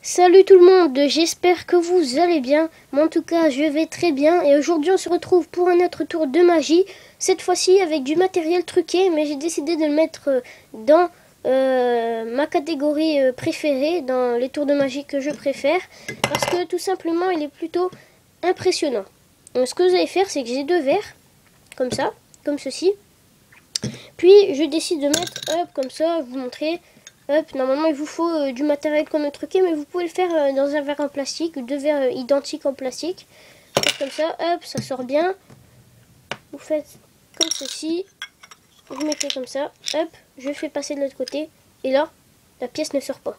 Salut tout le monde, j'espère que vous allez bien. Moi en tout cas je vais très bien et aujourd'hui on se retrouve pour un autre tour de magie. Cette fois-ci avec du matériel truqué, mais j'ai décidé de le mettre dans ma catégorie préférée, dans les tours de magie que je préfère. Parce que tout simplement il est plutôt impressionnant. Donc ce que vous allez faire, c'est que j'ai deux verres, comme ça, comme ceci. Puis je décide de mettre, hop, comme ça, vous montrer. Hop, normalement il vous faut du matériel comme un truqué, mais vous pouvez le faire dans un verre en plastique ou deux verres identiques en plastique. Faites comme ça, hop, ça sort bien. Vous faites comme ceci, vous mettez comme ça, hop, je fais passer de l'autre côté, et là, la pièce ne sort pas.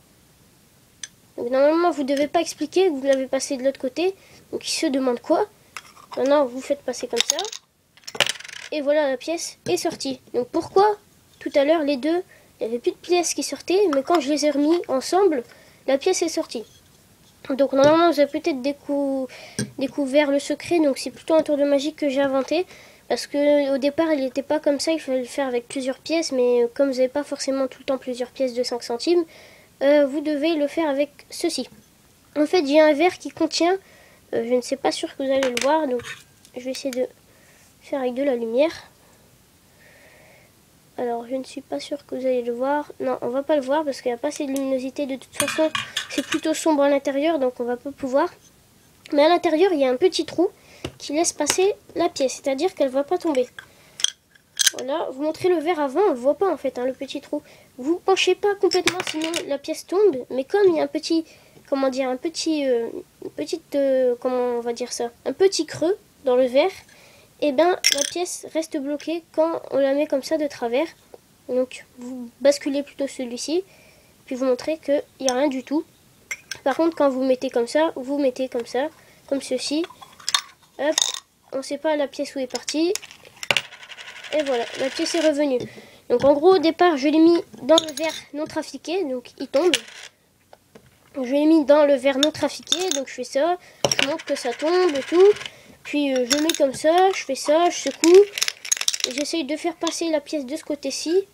Donc normalement vous ne devez pas expliquer que vous l'avez passé de l'autre côté, donc il se demande quoi. Maintenant vous faites passer comme ça, et voilà la pièce est sortie. Donc pourquoi tout à l'heure les deux... Il n'y avait plus de pièces qui sortaient, mais quand je les ai remis ensemble, la pièce est sortie. Donc normalement vous avez peut-être découvert le secret, donc c'est plutôt un tour de magie que j'ai inventé. Parce que au départ il n'était pas comme ça, il fallait le faire avec plusieurs pièces, mais comme vous n'avez pas forcément tout le temps plusieurs pièces de 5 centimes, vous devez le faire avec ceci. En fait j'ai un verre qui contient, je ne sais pas sûr que vous allez le voir, donc je vais essayer de faire avec de la lumière. Alors, je ne suis pas sûre que vous allez le voir. Non, on va pas le voir parce qu'il n'y a pas assez de luminosité. De toute façon, c'est plutôt sombre à l'intérieur, donc on va pas pouvoir. Mais à l'intérieur, il y a un petit trou qui laisse passer la pièce, c'est-à-dire qu'elle ne va pas tomber. Voilà, vous montrez le verre avant, on ne le voit pas en fait, hein, le petit trou. Vous penchez pas complètement, sinon la pièce tombe. Mais comme il y a un petit, comment dire, comment on va dire ça, un petit creux dans le verre, et ben la pièce reste bloquée quand on la met comme ça de travers. Donc vous basculez plutôt celui-ci, puis vous montrez qu'il n'y a rien du tout. Par contre quand vous mettez comme ça, vous mettez comme ça, comme ceci. Hop, on ne sait pas la pièce où est partie. Et voilà, la pièce est revenue. Donc en gros au départ je l'ai mis dans le verre non trafiqué, donc il tombe. Je l'ai mis dans le verre non trafiqué, donc je fais ça, je montre que ça tombe et tout. Puis je mets comme ça, je fais ça, je secoue. J'essaye de faire passer la pièce de ce côté-ci.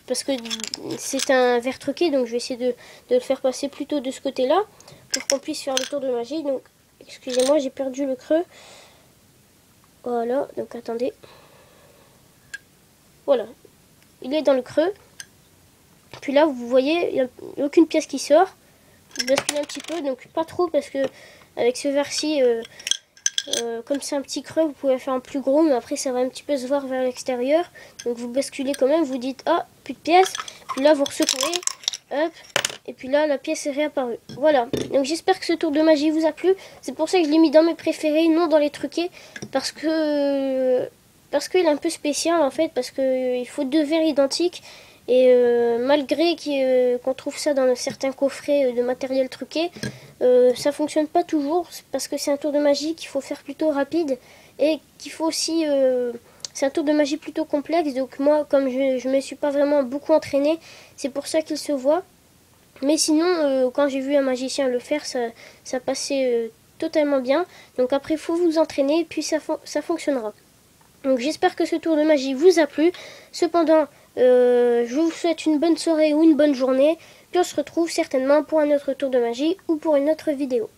Parce que c'est un verre truqué, donc je vais essayer de le faire passer plutôt de ce côté-là. Pour qu'on puisse faire le tour de magie. Donc, excusez-moi, j'ai perdu le creux. Voilà, donc attendez. Voilà, il est dans le creux. Puis là, vous voyez, il n'y a aucune pièce qui sort. Vous basculez un petit peu, donc pas trop parce que avec ce verre-ci, comme c'est un petit creux, vous pouvez faire un plus gros, mais après ça va un petit peu se voir vers l'extérieur. Donc vous basculez quand même, vous dites ah, plus de pièces. Puis là vous secouez, hop, et puis là la pièce est réapparue. Voilà, donc j'espère que ce tour de magie vous a plu. C'est pour ça que je l'ai mis dans mes préférés, non dans les truqués, parce qu'il est un peu spécial en fait, parce qu'il faut deux verres identiques. Et malgré qu'on trouve ça dans certains coffrets de matériel truqué, ça fonctionne pas toujours parce que c'est un tour de magie qu'il faut faire plutôt rapide et qu'il faut aussi... c'est un tour de magie plutôt complexe, donc moi comme je me suis pas vraiment beaucoup entraînée, c'est pour ça qu'il se voit. Mais sinon, quand j'ai vu un magicien le faire, ça passait totalement bien. Donc après, il faut vous entraîner et puis ça fonctionnera. Donc j'espère que ce tour de magie vous a plu. Cependant, je vous souhaite une bonne soirée ou une bonne journée. Puis on se retrouve certainement pour un autre tour de magie ou pour une autre vidéo.